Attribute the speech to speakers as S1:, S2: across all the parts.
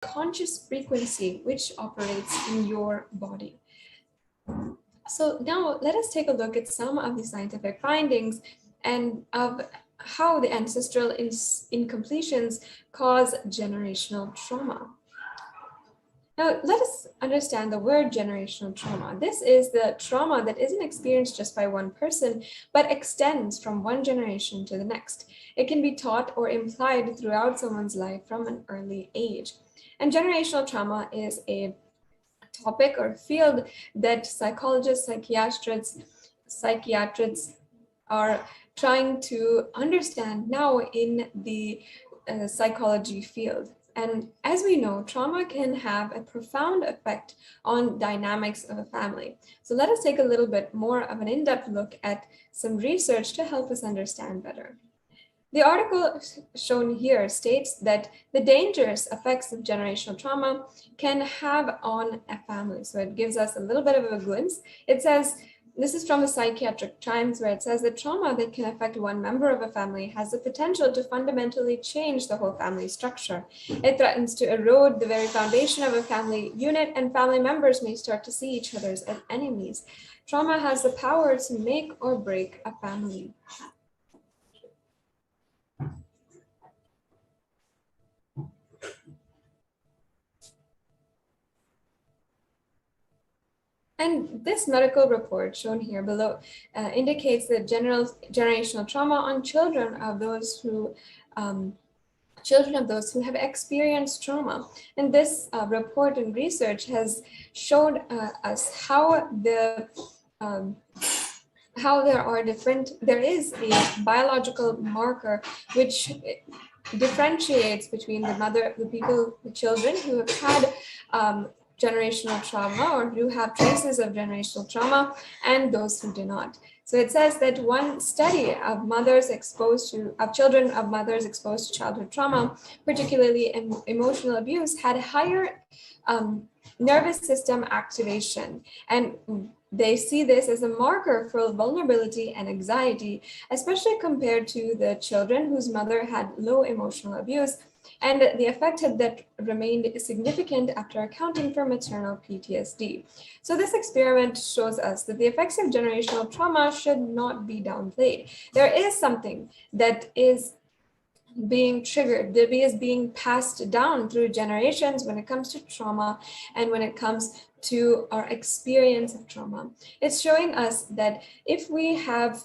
S1: conscious frequency which operates in your body. So now let us take a look at some of the scientific findings and of how the ancestral incompletions cause generational trauma. Now, let us understand the word generational trauma. This is the trauma that isn't experienced just by one person, but extends from one generation to the next. It can be taught or implied throughout someone's life from an early age. And generational trauma is a topic or field that psychologists, psychiatrists are trying to understand now in the psychology field. And as we know, trauma can have a profound effect on dynamics of a family. So let us take a little bit more of an in-depth look at some research to help us understand better. The article shown here states that the dangerous effects of generational trauma can have on a family. So it gives us a little bit of a glimpse. It says, this is from the Psychiatric Times, where it says that trauma that can affect one member of a family has the potential to fundamentally change the whole family structure. It threatens to erode the very foundation of a family unit, and family members may start to see each other as enemies. Trauma has the power to make or break a family. And this medical report shown here below indicates that generational trauma on children of those who have experienced trauma. And this report and research has showed us how there is a biological marker which differentiates between the children who have had generational trauma or who have traces of generational trauma and those who do not. So it says that one study of children of mothers exposed to childhood trauma, particularly emotional abuse, had higher nervous system activation. And they see this as a marker for vulnerability and anxiety, especially compared to the children whose mother had low emotional abuse. And the effect that remained significant after accounting for maternal PTSD. So this experiment shows us that the effects of generational trauma should not be downplayed. There is something that is being triggered, that is being passed down through generations when it comes to trauma and when it comes to our experience of trauma. It's showing us that if we have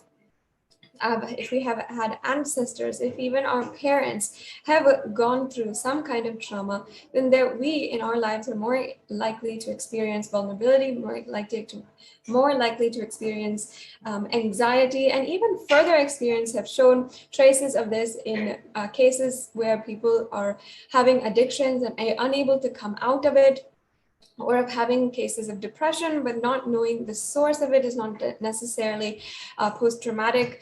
S1: had ancestors, if even our parents have gone through some kind of trauma, then we in our lives are more likely to experience vulnerability, more likely to experience anxiety, and even further experience have shown traces of this in cases where people are having addictions and are unable to come out of it, or of having cases of depression, but not knowing the source of it is not necessarily post-traumatic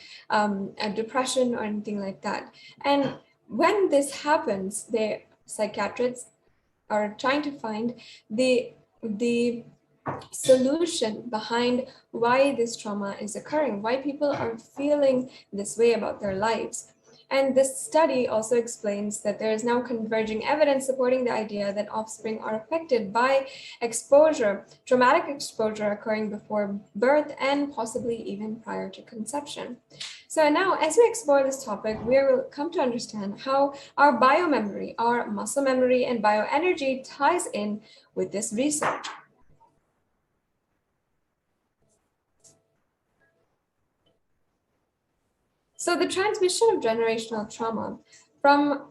S1: depression or anything like that. And when this happens, the psychiatrists are trying to find the solution behind why this trauma is occurring, why people are feeling this way about their lives. And this study also explains that there is now converging evidence supporting the idea that offspring are affected by exposure, traumatic exposure occurring before birth and possibly even prior to conception. So now, as we explore this topic, we will come to understand how our biomemory, our muscle memory, and bioenergy ties in with this research. So the transmission of generational trauma from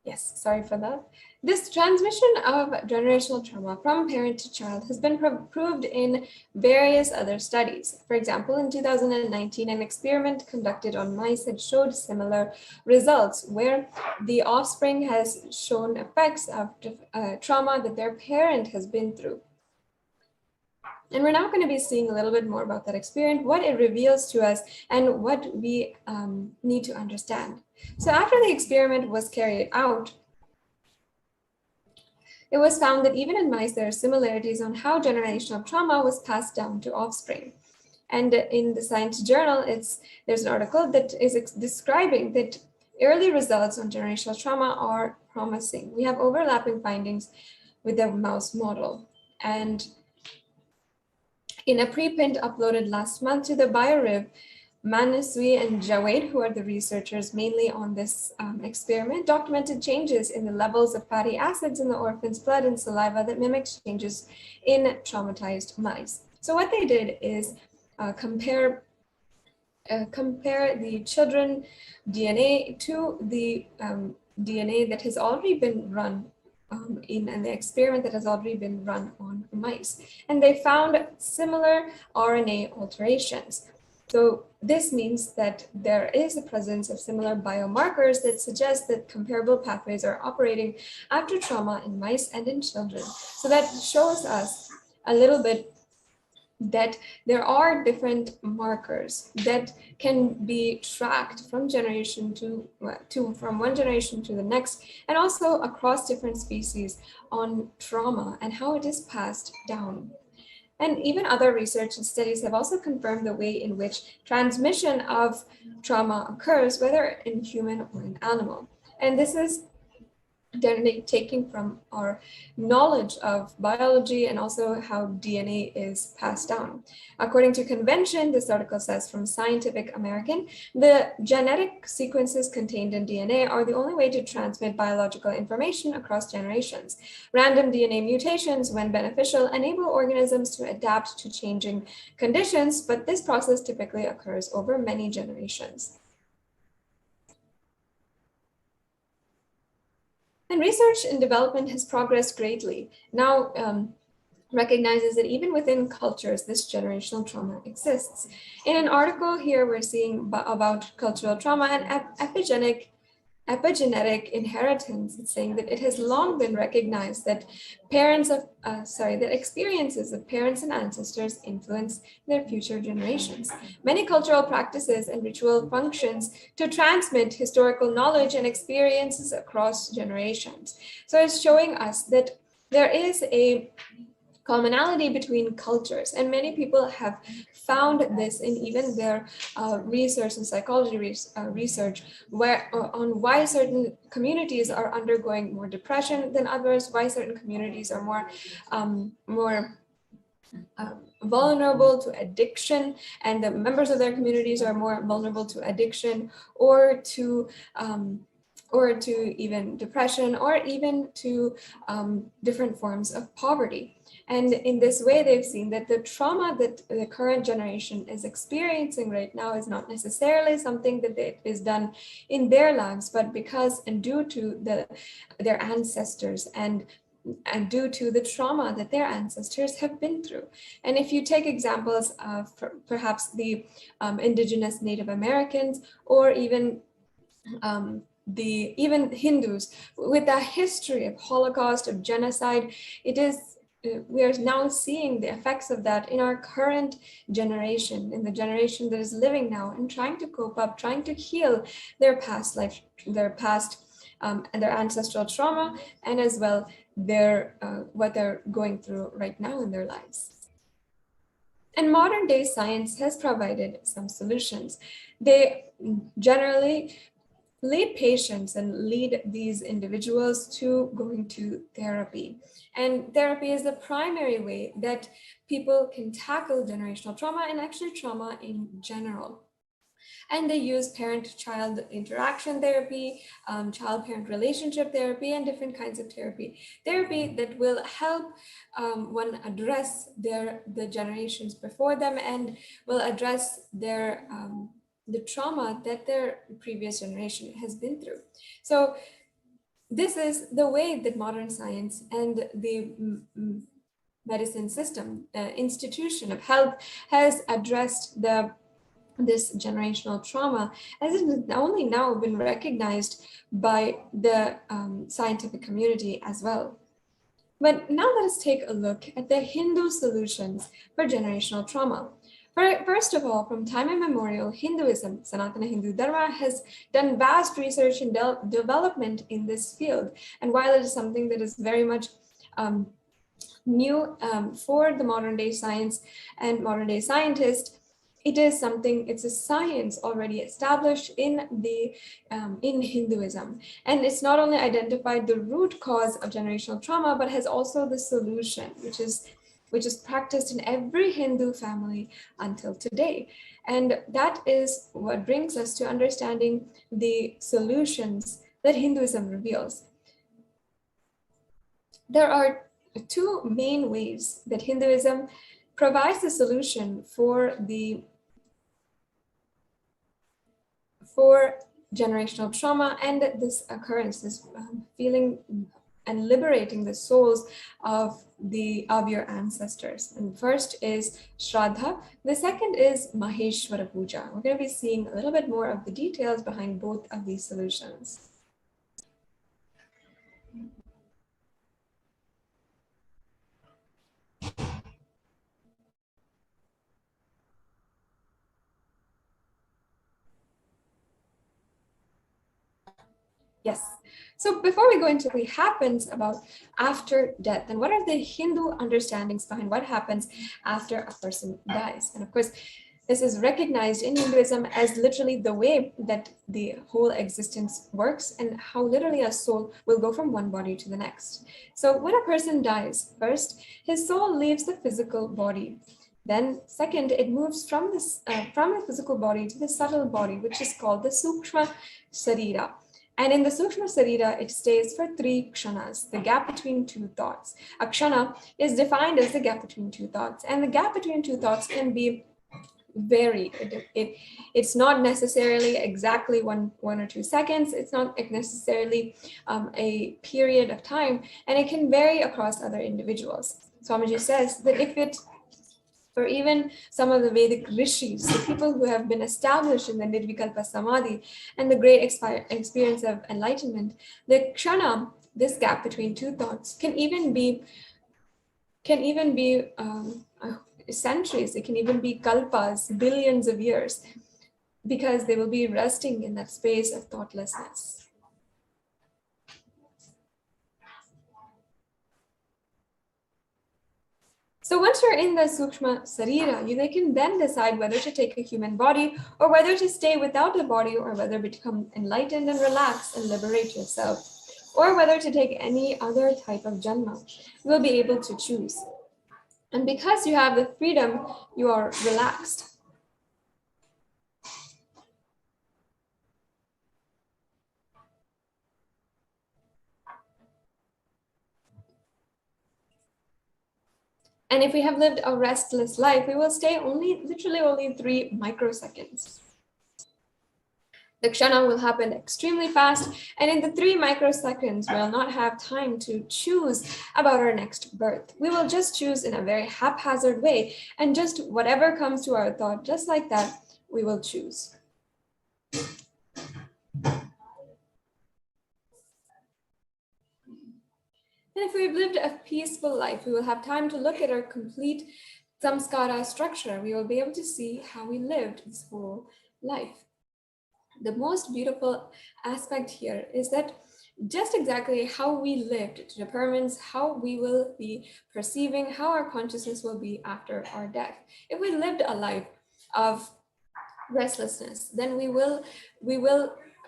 S1: Yes, sorry for that. This transmission of generational trauma from parent to child has been proved in various other studies. For example, in 2019, an experiment conducted on mice had showed similar results, where the offspring has shown effects of trauma that their parent has been through. And we're now going to be seeing a little bit more about that experience, what it reveals to us, and what we need to understand. So after the experiment was carried out, it was found that even in mice, there are similarities on how generational trauma was passed down to offspring. And in the Science Journal, there's an article that is describing that early results on generational trauma are promising. We have overlapping findings with the mouse model. And in a preprint uploaded last month to the BioRiv, Manaswi and Javed, who are the researchers mainly on this experiment, documented changes in the levels of fatty acids in the orphan's blood and saliva that mimics changes in traumatized mice. So what they did is compare the children DNA to the DNA that has already been run in an experiment that has already been run on mice. And they found similar RNA alterations. So this means that there is a presence of similar biomarkers that suggest that comparable pathways are operating after trauma in mice and in children. So that shows us a little bit that there are different markers that can be tracked from generation from one generation to the next, and also across different species on trauma and how it is passed down. And even other research and studies have also confirmed the way in which transmission of trauma occurs, whether in human or in animal. And this is taking from our knowledge of biology and also how DNA is passed down. According to convention, this article says from Scientific American, the genetic sequences contained in DNA are the only way to transmit biological information across generations. Random DNA mutations, when beneficial, enable organisms to adapt to changing conditions, but this process typically occurs over many generations. And research and development has progressed greatly. Now recognizes that even within cultures, this generational trauma exists. In an article here, we're seeing about cultural trauma and epigenetic inheritance. It's saying that it has long been recognized that that experiences of parents and ancestors influence their future generations. Many cultural practices and ritual functions to transmit historical knowledge and experiences across generations. So it's showing us that there is a commonality between cultures, and many people have found this in even their research and psychology research on why certain communities are undergoing more depression than others, why certain communities are more vulnerable to addiction, and the members of their communities are more vulnerable to addiction or to even depression, or even to different forms of poverty. And in this way, they've seen that the trauma that the current generation is experiencing right now is not necessarily something that is done in their lives, but because and due to their ancestors and due to the trauma that their ancestors have been through. And if you take examples of perhaps the indigenous Native Americans, or even Hindus with a history of Holocaust, of genocide, we are now seeing the effects of that in our current generation, in the generation that is living now and trying to cope up, trying to heal their past life, their past and their ancestral trauma, and as well what they're going through right now in their lives. And modern day science has provided some solutions. They generally lead patients and lead these individuals to going to therapy. And therapy is the primary way that people can tackle generational trauma and actually trauma in general. And they use parent-child interaction therapy, child-parent relationship therapy, and different kinds of therapy that will help one address the generations before them, and will address the trauma that their previous generation has been through. So this is the way that modern science and the medicine system, institution of health, has addressed this generational trauma, as it has only now been recognized by the scientific community as well. But now let us take a look at the Hindu solutions for generational trauma. First of all, from time immemorial, Hinduism, Sanatana Hindu Dharma, has done vast research and development in this field. And while it is something that is very much new for the modern day science and modern day scientists. It is something, it's a science already established in the in Hinduism, and it's not only identified the root cause of generational trauma, but has also the solution, which is practiced in every Hindu family until today. And that is what brings us to understanding the solutions that Hinduism reveals. There are two main ways that Hinduism provides the solution for generational trauma and this occurrence, this feeling and liberating the souls of your ancestors. And first is Shraddha. The second is Maheshwara Puja. We're going to be seeing a little bit more of the details behind both of these solutions. Yes. So before we go into what happens about after death, and what are the Hindu understandings behind what happens after a person dies? And of course, this is recognized in Hinduism as literally the way that the whole existence works, and how literally a soul will go from one body to the next. So when a person dies, first, his soul leaves the physical body. Then second, it moves from the physical body to the subtle body, which is called the Sukshma Sarira. And in the Sukshma Sarira, it stays for 3 kshanas, the gap between two thoughts. A kshana is defined as the gap between two thoughts, and the gap between two thoughts can be varied. It's not necessarily exactly one or 2 seconds. It's not necessarily a period of time, and it can vary across other individuals. Swamiji says that for even some of the Vedic rishis, the people who have been established in the Nirvikalpa Samadhi and the great experience of enlightenment, the kshana, this gap between two thoughts, can even be centuries. It can even be kalpas, billions of years, because they will be resting in that space of thoughtlessness. So once you're in the Sukshma Sarira, they can then decide whether to take a human body or whether to stay without a body, or whether to become enlightened and relax and liberate yourself, or whether to take any other type of janma. You will be able to choose. And because you have the freedom, you are relaxed. And if we have lived a restless life, we will stay literally only 3 microseconds. The kshana will happen extremely fast, and in the 3 microseconds, we'll not have time to choose about our next birth. We will just choose in a very haphazard way, and just whatever comes to our thought, just like that, we will choose. And if we've lived a peaceful life, we will have time to look at our complete samskara structure. We will be able to see how we lived this whole life. The most beautiful aspect here is that just exactly how we lived determines how we will be perceiving, how our consciousness will be after our death. If we lived a life of restlessness, then we will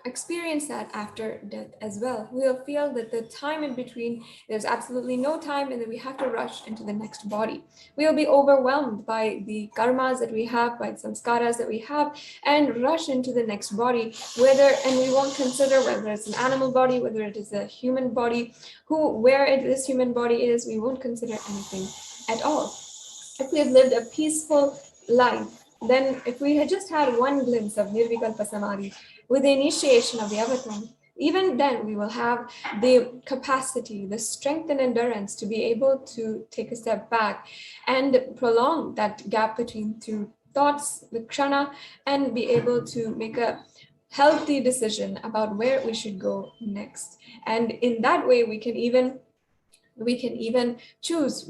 S1: experience that after death as well. We'll feel that the time in between, there's absolutely no time, and that we have to rush into the next body. We'll be overwhelmed by the karmas that we have, by the samskaras that we have, and rush into the next body, and we won't consider whether it's an animal body, whether it is a human body, where this human body is. We won't consider anything at all. If we have lived a peaceful life, then if we had just had one glimpse of Nirvikalpa Samadhi with the initiation of the avatar, even then we will have the capacity, the strength and endurance to be able to take a step back and prolong that gap between two thoughts, the kshana, and be able to make a healthy decision about where we should go next. And in that way, we can even choose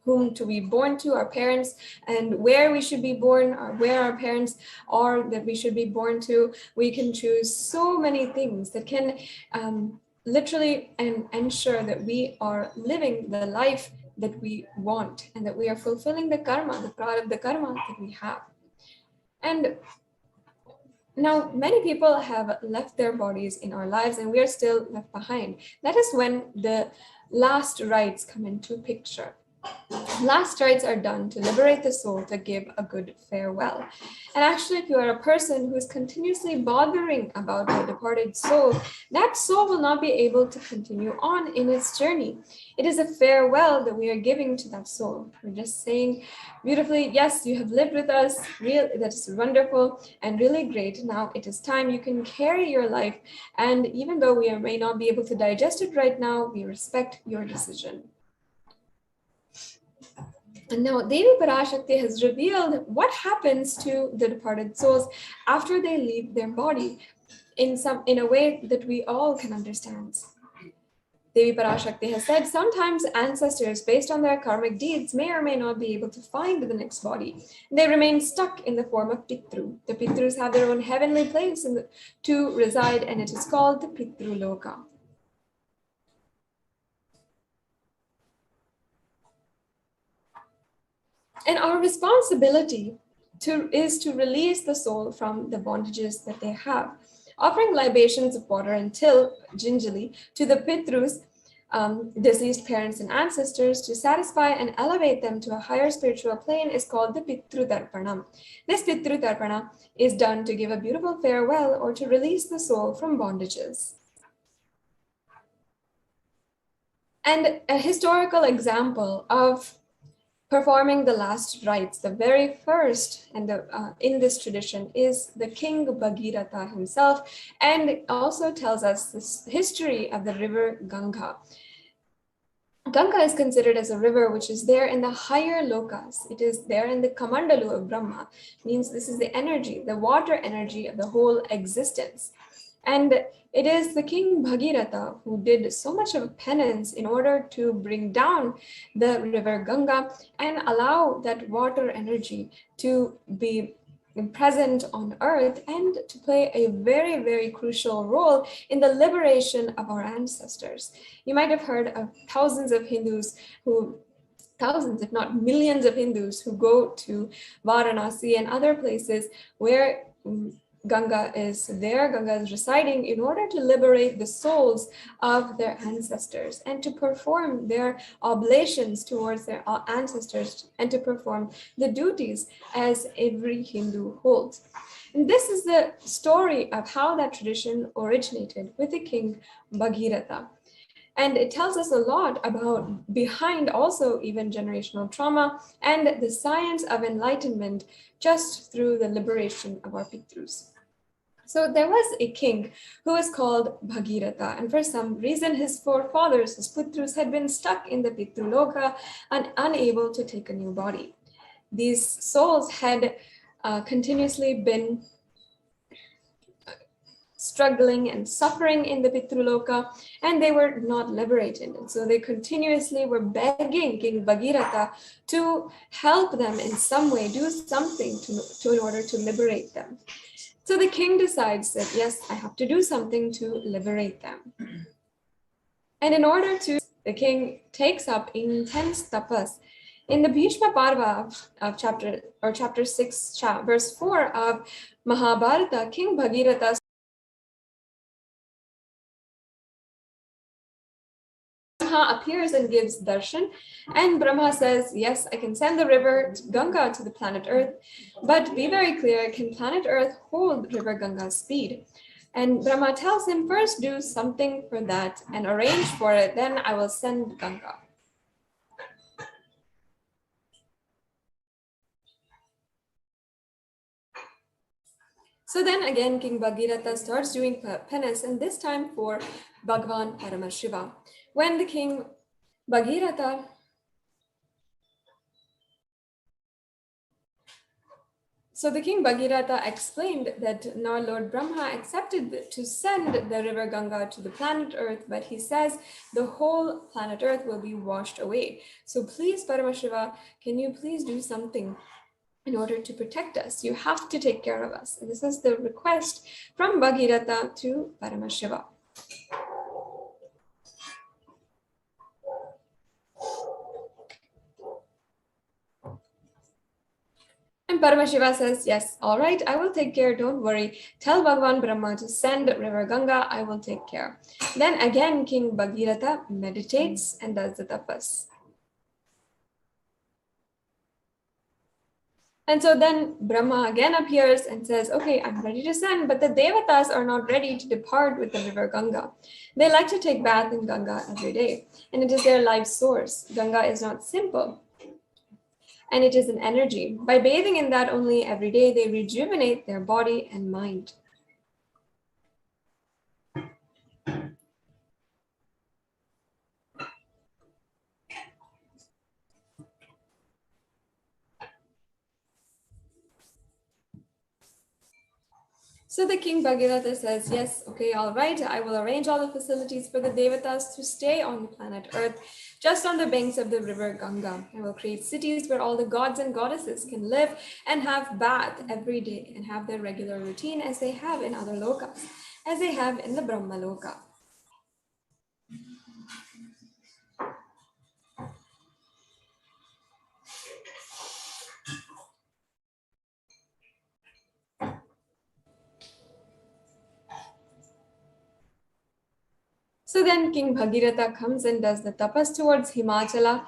S1: whom to be born to, our parents, and where we should be born, or where our parents are that we should be born to. We can choose so many things that can literally and ensure that we are living the life that we want and that we are fulfilling the karma, the prarabdha karma that we have. And now, many people have left their bodies in our lives and we are still left behind. That is when the last rites come into picture. Last rites are done to liberate the soul, to give a good farewell. And actually, if you are a person who is continuously bothering about the departed soul, that soul will not be able to continue on in its journey. It is a farewell that we are giving to that soul. We're just saying beautifully, yes, you have lived with us, that's wonderful and really great. Now it is time you can carry your life. And even though we may not be able to digest it right now, we respect your decision. And now Devi Parashakti has revealed what happens to the departed souls after they leave their body in a way that we all can understand. Devi Parashakti has said sometimes ancestors, based on their karmic deeds, may or may not be able to find the next body. They remain stuck in the form of Pitru. The Pitrus have their own heavenly place to reside, and it is called the Pitru Loka. And our responsibility is to release the soul from the bondages that they have. Offering libations of water until gingerly to the Pitrus, deceased parents and ancestors, to satisfy and elevate them to a higher spiritual plane is called the Pitru Tarpana. This Pitru Tarpana is done to give a beautiful farewell or to release the soul from bondages. And a historical example of performing the last rites, the very first and in this tradition is the king Bhagirath himself, and it also tells us this history of the river Ganga. Ganga is considered as a river which is there in the higher lokas. It is there in the Kamandalu of Brahma, means this is the energy, the water energy of the whole existence. And it is the king Bhagiratha who did so much of a penance in order to bring down the river Ganga and allow that water energy to be present on earth and to play a very, very crucial role in the liberation of our ancestors. You might have heard of thousands, if not millions of Hindus who go to Varanasi and other places where Ganga is there, Ganga is residing in order to liberate the souls of their ancestors and to perform their oblations towards their ancestors and to perform the duties as every Hindu holds. And this is the story of how that tradition originated with the king Bhagiratha. And it tells us a lot about behind also even generational trauma and the science of enlightenment just through the liberation of our Pitrus. So there was a king who was called Bhagiratha, and for some reason his forefathers, his Pitrus, had been stuck in the Pitruloka and unable to take a new body. These souls had continuously been struggling and suffering in the Pitruloka, and they were not liberated. And so they continuously were begging King Bhagiratha to help them in some way, do something in order to liberate them. So the king decides that, yes, I have to do something to liberate them. And in order to, the king takes up intense tapas. In the Bhishma Parva of chapter 6, verse 4 of Mahabharata, King Bhagiratha appears and gives darshan, and Brahma says, yes, I can send the river Ganga to the planet Earth, but be very clear, can planet Earth hold river Ganga's speed? And Brahma tells him, first do something for that and arrange for it, then I will send Ganga. So then again, King Bhagiratha starts doing penance, and this time for Bhagavan Paramashiva. When the king Bhagiratha So the king Bhagiratha explained that now Lord Brahma accepted to send the river Ganga to the planet Earth, but he says the whole planet Earth will be washed away. So please, Paramashiva, can you please do something in order to protect us? You have to take care of us. And this is the request from Bhagiratha to Paramashiva. And Paramashiva says, yes, all right, I will take care, don't worry. Tell Bhagavan Brahma to send river Ganga, I will take care. Then again, King Bhagirath meditates and does the tapas. And so then Brahma again appears and says, okay, I'm ready to send, but the Devatas are not ready to depart with the river Ganga. They like to take bath in Ganga every day, and it is their life source. Ganga is not simple, and it is an energy. By bathing in that only every day, they rejuvenate their body and mind. So the king Bhagirath says, yes, okay, all right, I will arrange all the facilities for the Devatas to stay on the planet Earth, just on the banks of the river Ganga. I will create cities where all the gods and goddesses can live and have bath every day and have their regular routine as they have in other lokas, as they have in the Brahma Loka. So then King Bhagiratha comes and does the tapas towards Himachala,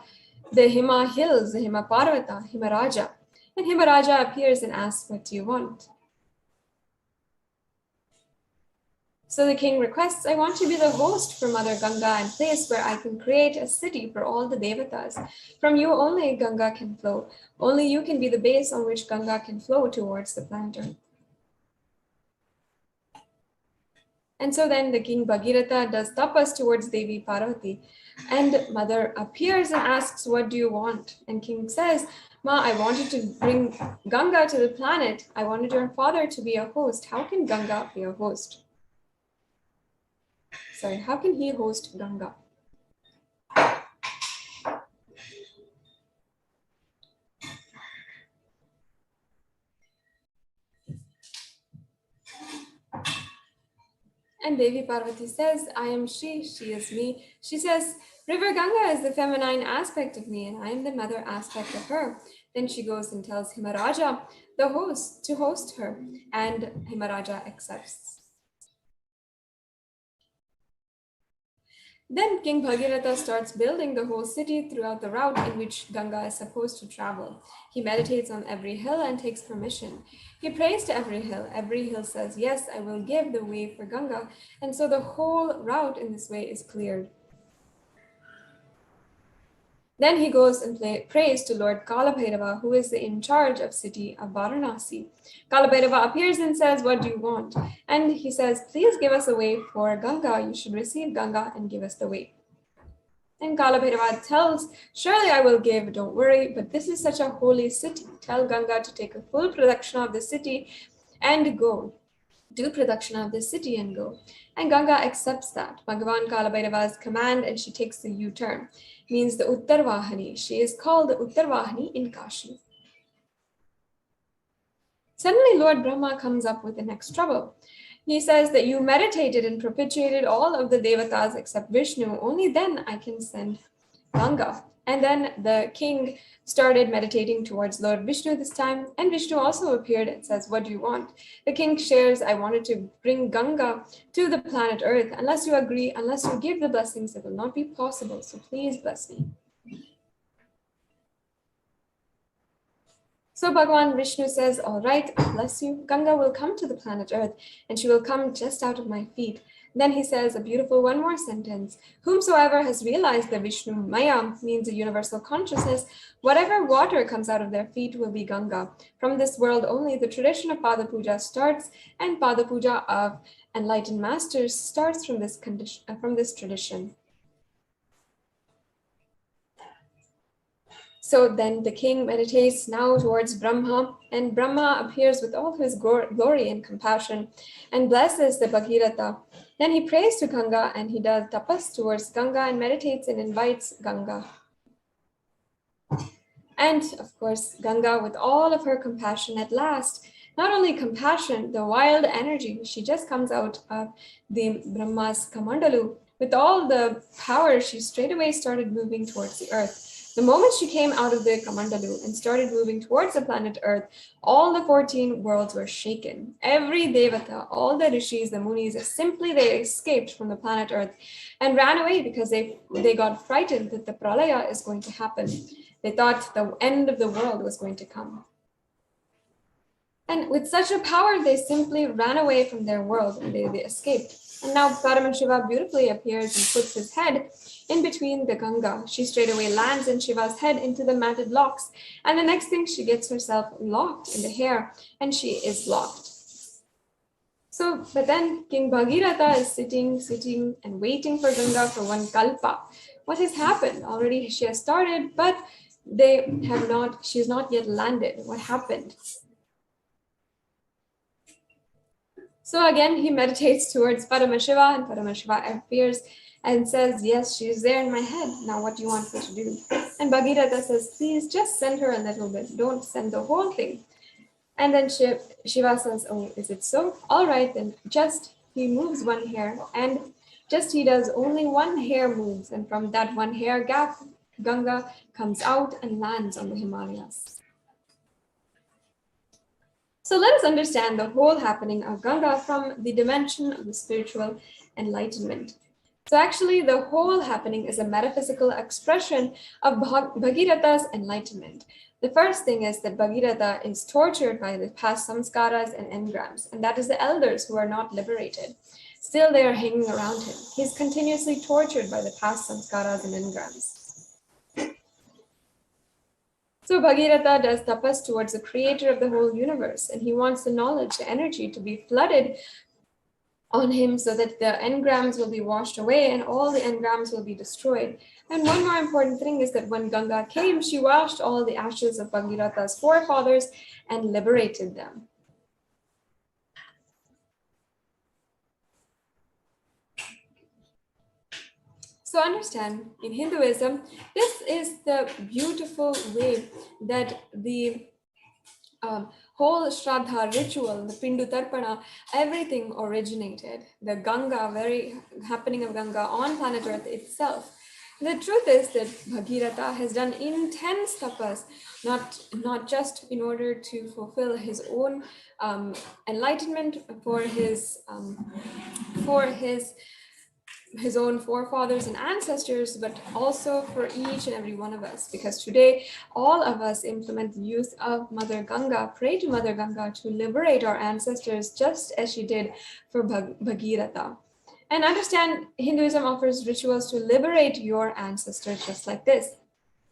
S1: the Hima hills, the Hima Parvata, Himaraja. And Himaraja appears and asks, what do you want? So the king requests, I want to be the host for Mother Ganga and place where I can create a city for all the Devatas. From you only Ganga can flow. Only you can be the base on which Ganga can flow towards the planet Earth. And so then the king Bhagiratha does tapas towards Devi Parvati. And mother appears and asks, what do you want? And king says, Ma, I wanted to bring Ganga to the planet. I wanted your father to be a host. How can Ganga be a host? Sorry, how can he host Ganga? And Devi Parvati says, I am she is me. She says, River Ganga is the feminine aspect of me and I am the mother aspect of her. Then she goes and tells Himaraja, the host, to host her, and Himaraja accepts. Then King Bhagiratha starts building the whole city throughout the route in which Ganga is supposed to travel. He meditates on every hill and takes permission. He prays to every hill. Every hill says, yes, I will give the way for Ganga. And so the whole route in this way is cleared. Then he goes and prays to Lord Kalabhairava, who is in charge of city of Varanasi. Kalabhairava appears and says, what do you want? And he says, please give us a way for Ganga. You should receive Ganga and give us the way. And Kalabhairava tells, surely I will give, don't worry, but this is such a holy city. Tell Ganga to take a full production of the city and go. Do production of the city and go. And Ganga accepts that. Bhagavan Kalabhairava's command and she takes the U-turn. Means the Uttarvahani. She is called the Uttarvahani in Kashi. Suddenly Lord Brahma comes up with the next trouble. He says that you meditated and propitiated all of the Devatas except Vishnu. Only then I can send Ganga. And then the king started meditating towards Lord Vishnu this time. And Vishnu also appeared and says, what do you want? The king shares, I wanted to bring Ganga to the planet Earth. Unless you agree, unless you give the blessings, it will not be possible. So please bless me. So Bhagavan Vishnu says, all right, bless you. Ganga will come to the planet Earth and she will come just out of my feet. Then he says a beautiful one more sentence. Whomsoever has realized the Vishnu Maya means a universal consciousness, whatever water comes out of their feet will be Ganga. From this world only the tradition of Pada Puja starts, and Pada Puja of enlightened masters starts from this tradition. So then the king meditates now towards Brahma, and Brahma appears with all his glory and compassion and blesses the Bhagiratha. Then he prays to Ganga and he does tapas towards Ganga and meditates and invites Ganga. And of course, Ganga, with all of her compassion at last, not only compassion, the wild energy, she just comes out of the Brahma's Kamandalu. With all the power, she straight away started moving towards the earth. The moment she came out of the Kamandalu and started moving towards the planet Earth, all the 14 worlds were shaken. Every Devata, all the Rishis, the Munis, they escaped from the planet Earth and ran away because they got frightened that the Pralaya is going to happen. They thought the end of the world was going to come. And with such a power, they simply ran away from their world and they escaped. And now Paramashiva beautifully appears and puts his head in between the Ganga. She straightaway lands in Shiva's head into the matted locks. And the next thing, she gets herself locked in the hair and she is locked. So, but then King Bhagirath is sitting and waiting for Ganga for one kalpa. What has happened? Already she has started, but she has not yet landed. What happened? So again, he meditates towards Paramashiva, and Paramashiva appears and says, yes, she's there in my head. Now what do you want me to do? And Bhagirath says, please just send her a little bit. Don't send the whole thing. And then Shiva says, oh, is it so? All right, then he moves one hair, and he does only one hair moves. And from that one hair gap, Ganga comes out and lands on the Himalayas. So let us understand the whole happening of Ganga from the dimension of the spiritual enlightenment. So actually, the whole happening is a metaphysical expression of Bhagiratha's enlightenment. The first thing is that Bhagiratha is tortured by the past samskaras and engrams, and that is the elders who are not liberated. Still, they are hanging around him. He's continuously tortured by the past samskaras and engrams. So Bhagiratha does tapas towards the creator of the whole universe, and he wants the knowledge, the energy to be flooded on him so that the engrams will be washed away and all the engrams will be destroyed. And one more important thing is that when Ganga came, she washed all the ashes of Bhagiratha's forefathers and liberated them. So understand, in Hinduism, this is the beautiful way that the whole Shraddha ritual, the Pindu Tarpana, everything originated. The Ganga, very happening of Ganga on planet Earth itself. The truth is that Bhagiratha has done intense tapas, not just in order to fulfill his own enlightenment for his own forefathers and ancestors, but also for each and every one of us, because today all of us implement the use of Mother Ganga, pray to Mother Ganga to liberate our ancestors just as she did for Bhagiratha. And understand, Hinduism offers rituals to liberate your ancestors just like this.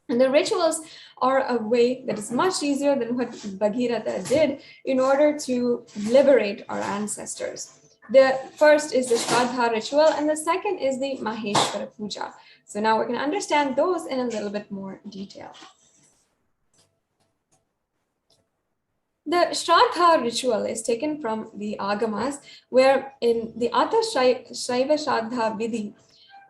S1: And the rituals are a way that is much easier than what Bhagiratha did in order to liberate our ancestors. The first is the Shraddha ritual, and the second is the Maheshwara Puja. So now we're going to understand those in a little bit more detail. The Shraddha ritual is taken from the Agamas, where in the Atha Shaiva Shraddha Vidhi,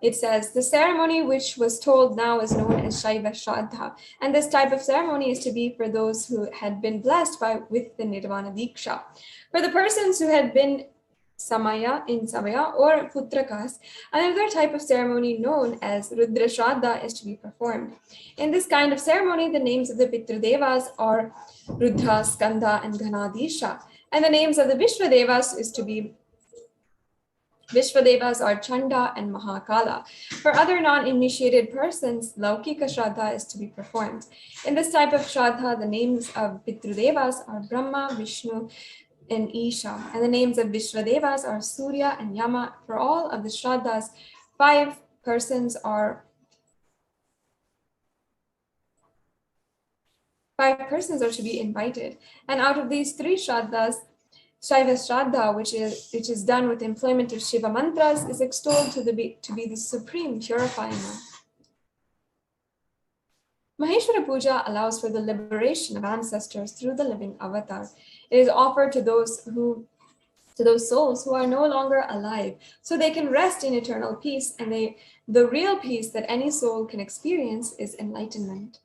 S1: it says, the ceremony which was told now is known as Shaiva Shraddha. And this type of ceremony is to be for those who had been blessed with the Nirvana Diksha. For the persons who had been Samaya or Putrakas, another type of ceremony known as Rudra Shraddha is to be performed. In this kind of ceremony, the names of the Pitrudevas are Rudra, Skanda, and Ganadisha. And the names of the Vishwadevas Vishwadevas are Chanda and Mahakala. For other non-initiated persons, Laukika Shraddha is to be performed. In this type of Shraddha, the names of Pitrudevas are Brahma, Vishnu, and Isha, and the names of Vishwadevas are Surya and Yama. For all of the Shraddhas, 5 persons are to be invited. And out of these 3 Shraddhas, Shaiva Shraddha, which is done with employment of Shiva mantras, is extolled to be the supreme purifying one. Maheshwara Puja allows for the liberation of ancestors through the living avatar. It is offered to those souls who are no longer alive, so they can rest in eternal peace, and the real peace that any soul can experience is enlightenment.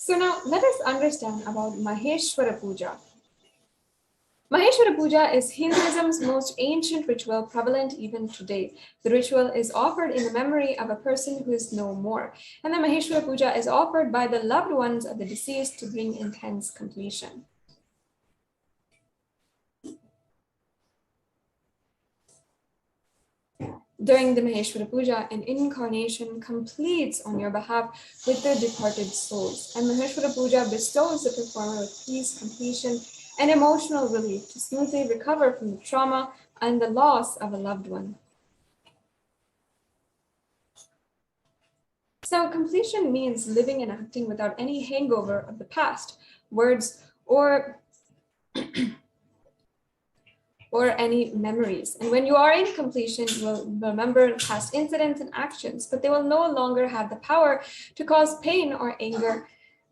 S1: So now let us understand about Maheshwara Puja. Maheshwara Puja is Hinduism's most ancient ritual prevalent even today. The ritual is offered in the memory of a person who is no more, and the Maheshwara Puja is offered by the loved ones of the deceased to bring intense completion. During the Maheshwara Puja, an incarnation completes on your behalf with the departed souls, and Maheshwara Puja bestows the performer with peace, completion, and emotional relief to smoothly recover from the trauma and the loss of a loved one. So completion means living and acting without any hangover of the past, words, or any memories. And when you are in completion, you will remember past incidents and actions, but they will no longer have the power to cause pain or anger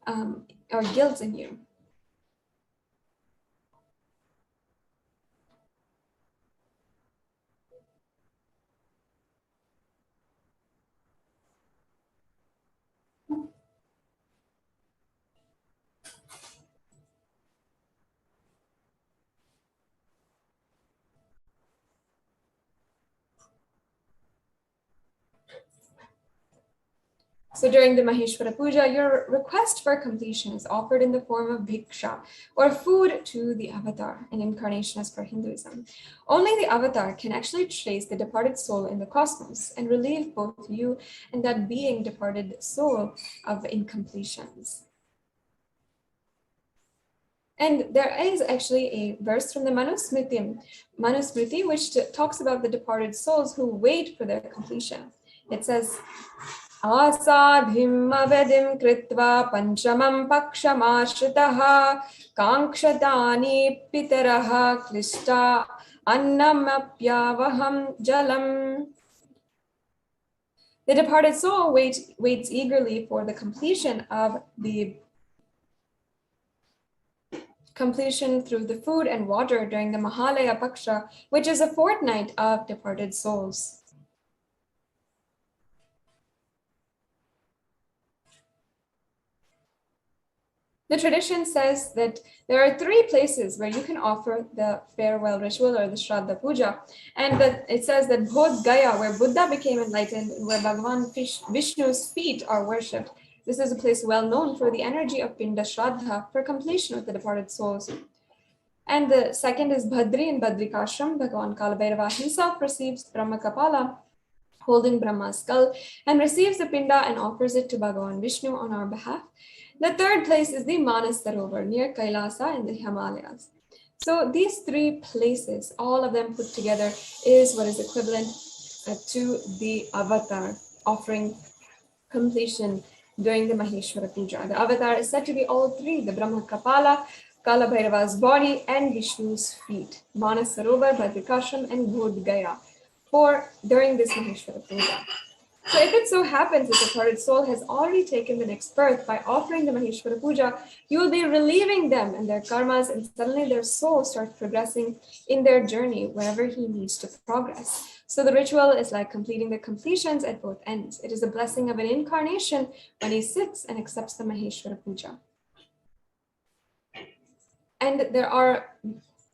S1: or guilt in you. So during the Maheshwara Puja, your request for completion is offered in the form of bhiksha, or food to the avatar, an incarnation as per Hinduism. Only the avatar can actually trace the departed soul in the cosmos and relieve both you and that being departed soul of incompletions. And there is actually a verse from the Manusmriti, which talks about the departed souls who wait for their completion. It says, आसाधिम् अवधिम् कृत्वा पञ्चमं पक्षमाश्रितः काङ्क्षतानि पितरः क्लिष्टा अन्नमप्यावहं जलम्. The departed soul waits eagerly for the completion through the food and water during the Mahalaya Paksha, which is a fortnight of departed souls. The tradition says that there are 3 places where you can offer the farewell ritual or the Shraddha Puja. And that it says that Bodh Gaya, where Buddha became enlightened, and where Bhagavan Vishnu's feet are worshipped. This is a place well known for the energy of Pinda Shraddha for completion with the departed souls. And the second is Bhadri in Badrikashram. Bhagavan Kalabhairava himself receives Brahma Kapala, holding Brahma's skull, and receives the Pinda and offers it to Bhagavan Vishnu on our behalf. The third place is the Manas Sarovar near Kailasa in the Himalayas. So these 3 places, all of them put together, is what is equivalent to the avatar offering completion during the Maheshwara Puja. The avatar is said to be all 3, the Brahma Kapala, Kalabhairava's body, and Vishnu's feet, Manas Sarovar, Badrikashram, and Bodh Gaya, during this Maheshwara Puja. So if it so happens that the departed soul has already taken the next birth, by offering the Maheshwara Puja, you will be relieving them and their karmas, and suddenly their soul starts progressing in their journey wherever he needs to progress. So the ritual is like completing the completions at both ends. It is a blessing of an incarnation when he sits and accepts the Maheshwara Puja. And there are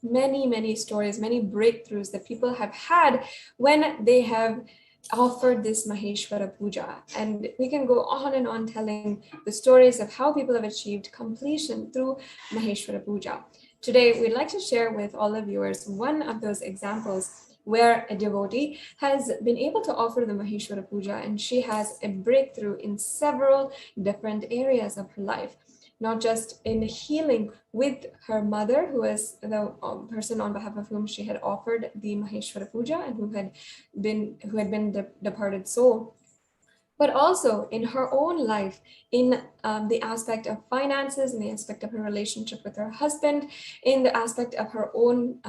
S1: many, many stories, many breakthroughs that people have had when they have offered this Maheshwara Puja. And we can go on and on telling the stories of how people have achieved completion through Maheshwara Puja. Today, we'd like to share with all the viewers one of those examples where a devotee has been able to offer the Maheshwara Puja, and she has a breakthrough in several different areas of her life. Not just in healing with her mother, who is the person on behalf of whom she had offered the Maheshwara Puja and who had been the departed soul, but also in her own life, in the aspect of finances, in the aspect of her relationship with her husband, in the aspect of her own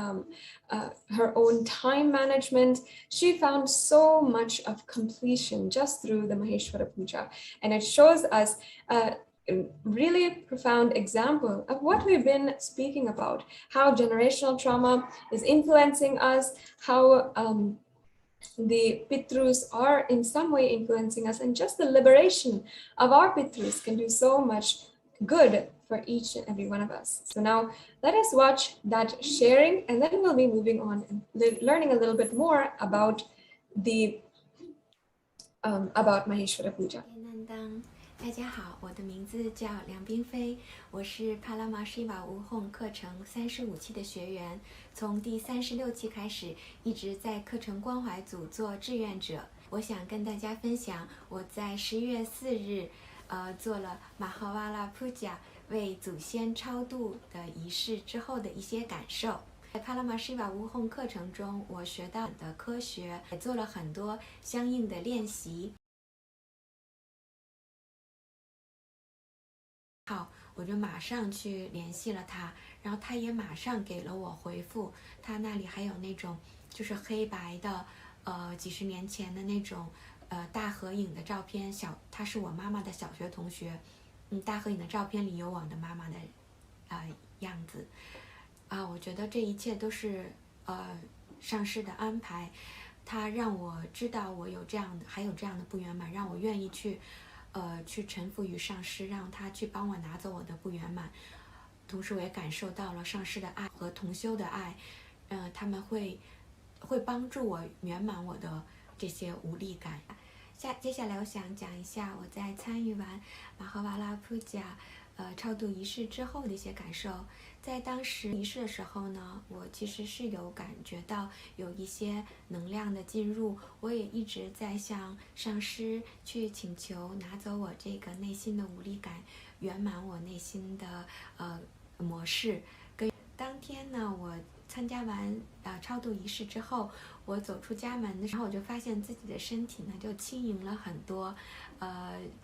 S1: time management. She found so much of completion just through the Maheshwara Puja, and it shows us really profound example of what we've been speaking about, how generational trauma is influencing us, how the Pitrus are in some way influencing us, and just the liberation of our Pitrus can do so much good for each and every one of us. So now let us watch that sharing, and then we'll be moving on and learning a little bit more about the about Maheshwara Puja.
S2: 大家好，我的名字叫梁冰飞，我是 Paramashivoham 课程35期的学员，从第36期开始一直在课程关怀组做志愿者。我想跟大家分享我在11月4日做了 Mahavala Puja 为祖先超度的仪式之后的一些感受。在 Paramashivoham 课程中，我学到的科学，也做了很多相应的练习。好，我就马上去联系了他，然后他也马上给了我回复。他那里还有那种就是黑白的，几十年前的那种大合影的照片。他是我妈妈的小学同学，大合影的照片里有我的妈妈的样子。我觉得这一切都是上师的安排，他让我知道我有这样的，还有这样的不圆满，让我愿意去臣服于上师，让他去帮我拿走我的不圆满。同时我也感受到了上师的爱和同修的爱，他们会帮助我圆满我的这些无力感。接下来我想讲一下我在参与完马哈瓦拉普加超度仪式之后的一些感受。在当时仪式的时候呢，我其实是有感觉到有一些能量的进入，我也一直在向上师去请求拿走我这个内心的无力感，圆满我内心的模式。当天呢，我参加完超度仪式之后，我走出家门的时候，我就发现自己的身体呢就轻盈了很多，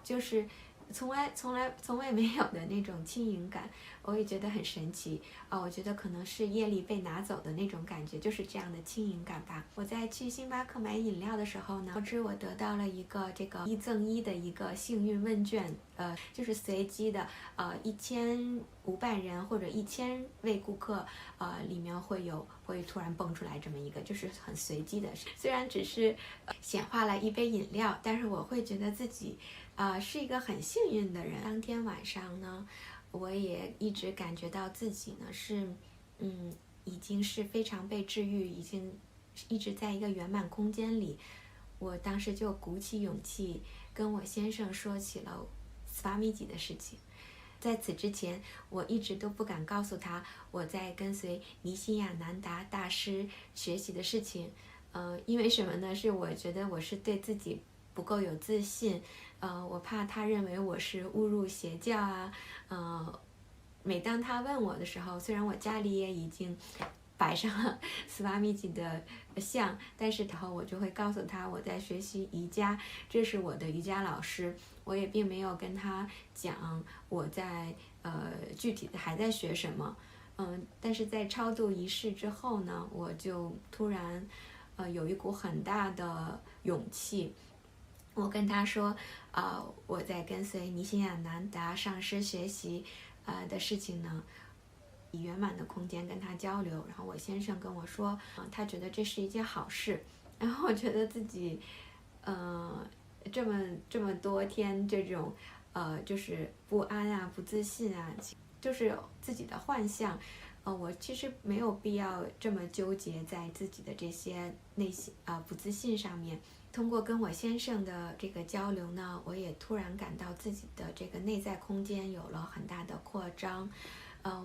S2: 就是从未没有的那种轻盈感，我也觉得很神奇我觉得可能是业力被拿走的那种感觉，就是这样的轻盈感吧。我在去星巴克买饮料的时候呢，我得到了一个这个1赠1的一个幸运问卷，就是随机的，1500人或者1000位顾客，里面会突然蹦出来这么一个，就是很随机的。虽然只是显化了一杯饮料，但是我会觉得自己是一个很幸运的人。当天晚上呢，我也一直感觉到自己呢是，已经是非常被治愈，已经一直在一个圆满空间里。我当时就鼓起勇气跟我先生说起了斯瓦米吉的事情。在此之前，我一直都不敢告诉他我在跟随尼辛亚南达大师学习的事情。因为什么呢？是我觉得我是对自己不够有自信，我怕他认为我是误入邪教啊。每当他问我的时候，虽然我家里也已经摆上了斯瓦米吉的像，但是然后我就会告诉他我在学习瑜伽，这是我的瑜伽老师。我也并没有跟他讲我在具体的还在学什么。但是在超度仪式之后呢，我就突然有一股很大的勇气。我跟他说我在跟随尼辛亚南达上师学习的事情呢，以圆满的空间跟他交流。然后我先生跟我说他觉得这是一件好事。然后我觉得自己这么多天这种就是不安啊、不自信啊，就是自己的幻象。我其实没有必要这么纠结在自己的这些内心不自信上面。通过跟我先生的这个交流呢，我也突然感到自己的这个内在空间有了很大的扩张。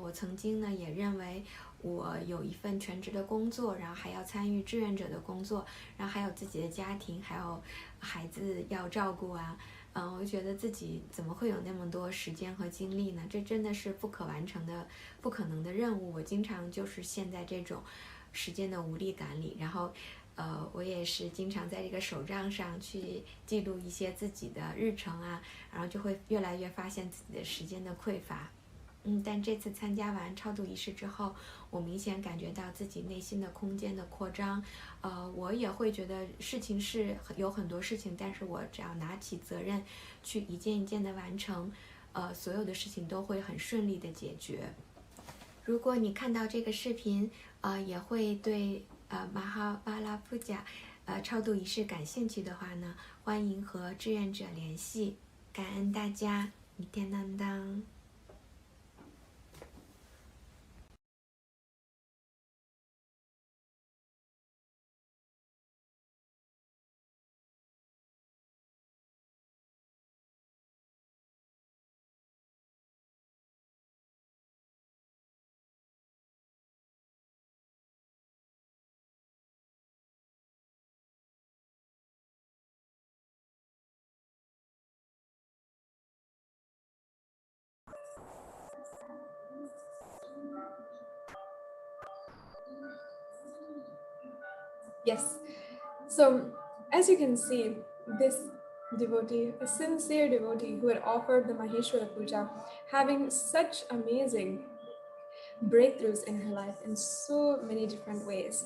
S2: 我曾经呢也认为我有一份全职的工作，然后还要参与志愿者的工作，然后还有自己的家庭，还有孩子要照顾啊。我觉得自己怎么会有那么多时间和精力呢？这真的是不可完成的、不可能的任务。我经常就是陷在这种时间的无力感里，然后我也是经常在这个手账上去记录一些自己的日程啊，然后就会越来越发现自己的时间的匮乏。但这次参加完超度仪式之后，我明显感觉到自己内心的空间的扩张。我也会觉得事情是有很多事情，但是我只要拿起责任去一件一件的完成，所有的事情都会很顺利的解决。如果你看到这个视频，也会对马哈巴拉普加超度仪式感兴趣的话呢，欢迎和志愿者联系。感恩大家，Nithyananda。
S1: Yes. So as you can see, this devotee, a sincere devotee who had offered the Maheshwara Puja, having such amazing breakthroughs in her life in so many different ways.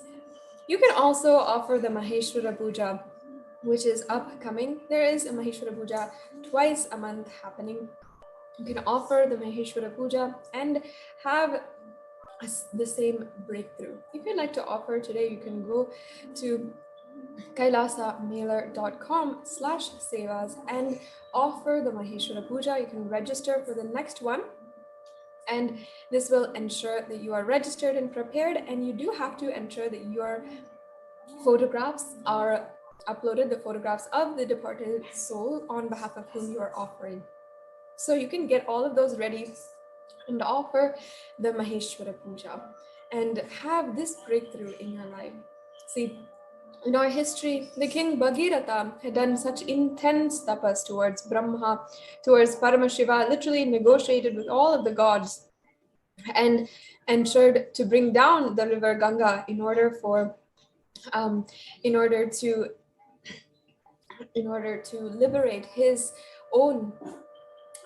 S1: You can also offer the Maheshwara Puja, which is upcoming. There is a Maheshwara Puja twice a month happening. You can offer the Maheshwara Puja and have the same breakthrough. If you'd like to offer today, you can go to kailasamailer.com/sevas and offer the Maheshwara Puja. You can register for the next one, and this will ensure that you are registered and prepared, and you do have to ensure that your photographs are uploaded, the photographs of the departed soul on behalf of whom you are offering. So you can get all of those ready and offer the Maheshwara Puja and have this breakthrough in your life. See, in our history, the king Bhagirath had done such intense tapas towards Brahma, towards Paramashiva, literally negotiated with all of the gods and ensured to bring down the river Ganga in order to liberate his own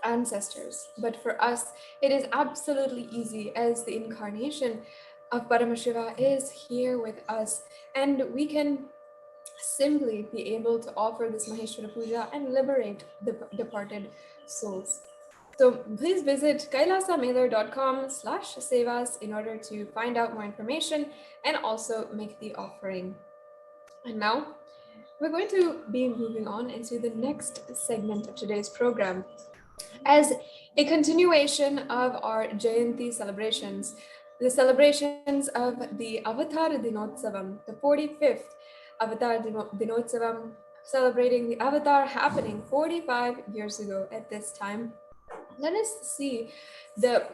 S1: ancestors. But for us, it is absolutely easy, as the incarnation of Paramashiva is here with us, and we can simply be able to offer this Maheshwara Puja and liberate the departed souls. So please visit kailasamailer.com/sevas in order to find out more information and also make the offering. And now we're going to be moving on into the next segment of today's program. As a continuation of our Jayanti celebrations, the celebrations of the Avatar Dinotsavam, the 45th Avatar Dinotsavam, celebrating the Avatar happening 45 years ago at this time. Let us see the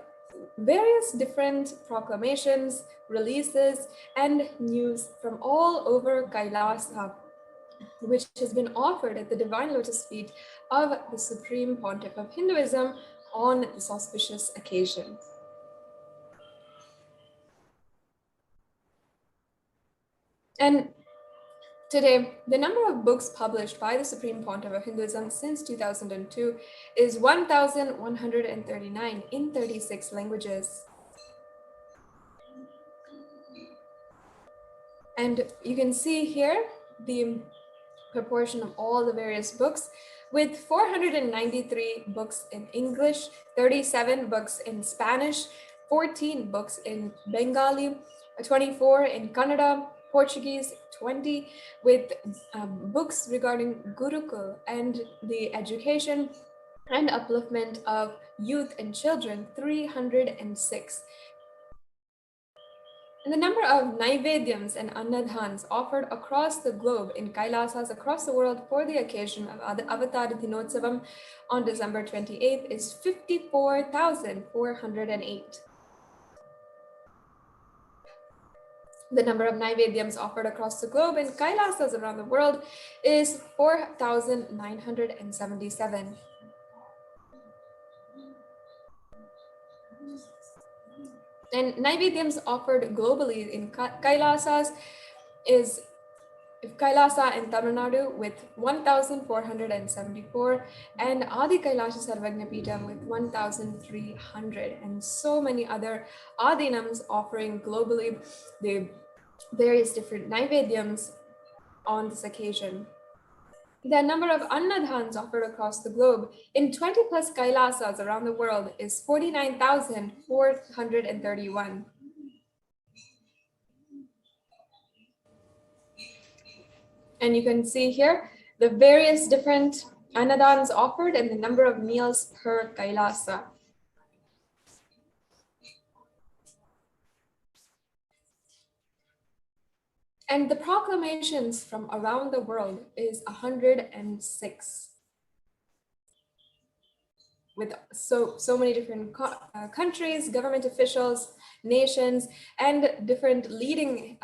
S1: various different proclamations, releases, and news from all over Kailasa, which has been offered at the divine lotus feet of the Supreme Pontiff of Hinduism on this auspicious occasion. And today, the number of books published by the Supreme Pontiff of Hinduism since 2002 is 1,139 in 36 languages. And you can see here the proportion of all the various books, with 493 books in English, 37 books in Spanish, 14 books in Bengali, 24 in Kannada, Portuguese, 20 with books regarding Gurukul and the education and upliftment of youth and children, 306. And the number of Naivedyams and Annadhans offered across the globe in Kailasas across the world for the occasion of Avatar Dinotsavam on December 28th is 54,408. The number of Naivedyams offered across the globe in Kailasas around the world is 4,977. And Naivedyams offered globally in Kailasas is Kailasa in Tamil Nadu with 1,474 and Adi Kailasa Sarvagnapeetham with 1,300, and so many other Adinams offering globally the various different Naivedyams on this occasion. The number of Annadhans offered across the globe in 20 plus Kailasas around the world is 49,431. And you can see here the various different Annadans offered and the number of meals per Kailasa. And the proclamations from around the world is 106. With so many different countries, government officials, nations, and different leading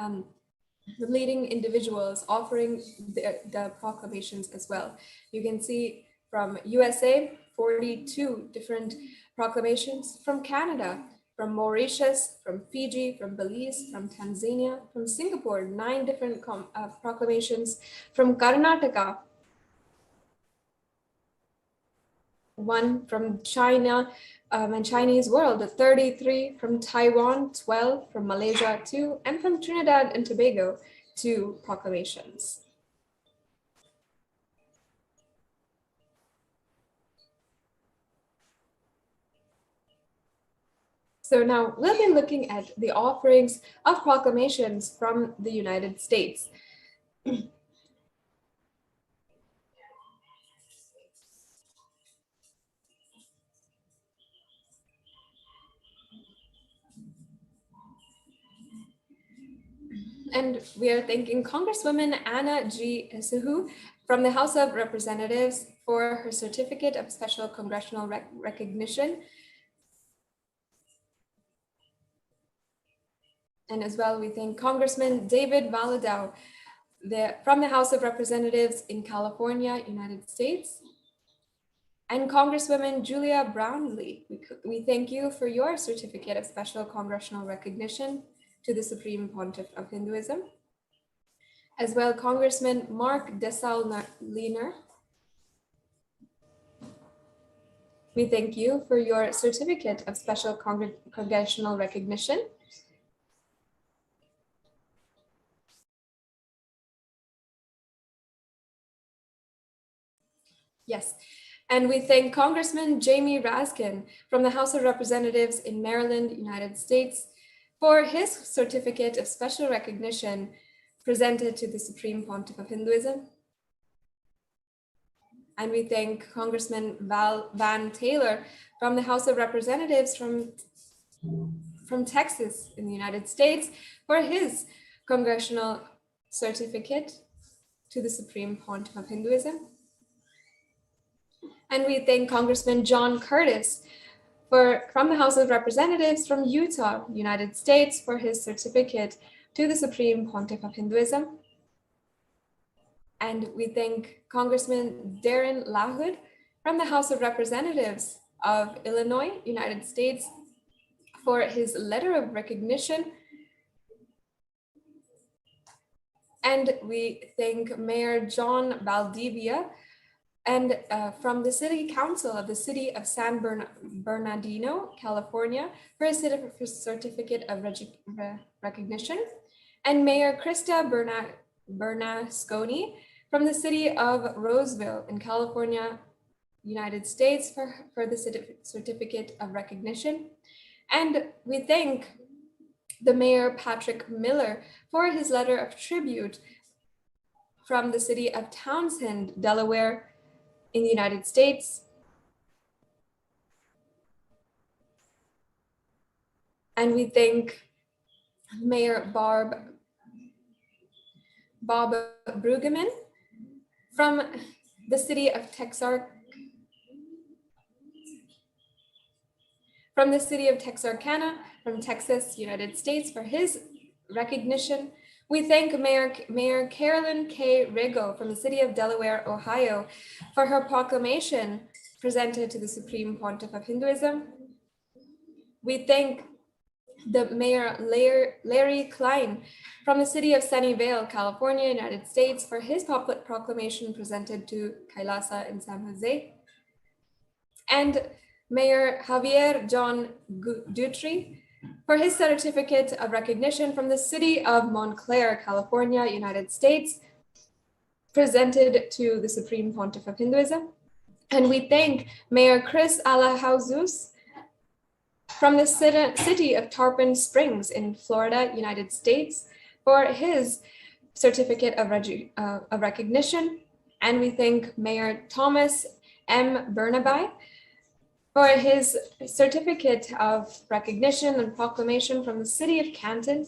S1: individuals offering the proclamations as well. You can see from USA, 42 different proclamations, from Canada, from Mauritius, from Fiji, from Belize, from Tanzania, from Singapore, 9 different proclamations, from Karnataka, 1 from China and Chinese world, 33 from Taiwan, 12 from Malaysia, 2, and from Trinidad and Tobago, 2 proclamations. So now we'll be looking at the offerings of proclamations from the United States. And we are thanking Congresswoman Anna G. Isuhu from the House of Representatives for her certificate of special congressional recognition. And as well, we thank Congressman David Valadao from the House of Representatives in California, United States. And Congresswoman Julia Brownlee, we thank you for your certificate of special congressional recognition to the Supreme Pontiff of Hinduism. As well, Congressman Mark Dessaliner, we thank you for your certificate of special congressional recognition. Yes, and we thank Congressman Jamie Raskin from the House of Representatives in Maryland, United States, for his certificate of special recognition presented to the Supreme Pontiff of Hinduism. And we thank Congressman Van Taylor from the House of Representatives from Texas in the United States for his congressional certificate to the Supreme Pontiff of Hinduism. And we thank Congressman John Curtis from the House of Representatives from Utah, United States, for his certificate to the Supreme Pontiff of Hinduism. And we thank Congressman Darren LaHood from the House of Representatives of Illinois, United States, for his letter of recognition. And we thank Mayor John Valdivia and from the City Council of the City of San Bernardino, California, for his certificate of recognition. And Mayor Krista Bernasconi from the City of Roseville in California, United States, for the certificate of recognition. And we thank the Mayor Patrick Miller for his letter of tribute from the City of Townsend, Delaware, in the United States. And we thank Mayor Bob Brueggemann from the City of Texarkana, from Texas, United States, for his recognition. We thank Mayor Carolyn K. Rigo from the City of Delaware, Ohio, for her proclamation presented to the Supreme Pontiff of Hinduism. We thank the Mayor Larry Klein from the City of Sunnyvale, California, United States, for his proclamation presented to Kailasa in San Jose. And Mayor Javier John Dutry for his certificate of recognition from the City of Montclair, California, United States, presented to the Supreme Pontiff of Hinduism. And we thank Mayor Chris Alahauzus from the City of Tarpon Springs in Florida, United States, for his certificate of recognition. And we thank Mayor Thomas M. Bernaby for his certificate of recognition and proclamation from the City of Canton.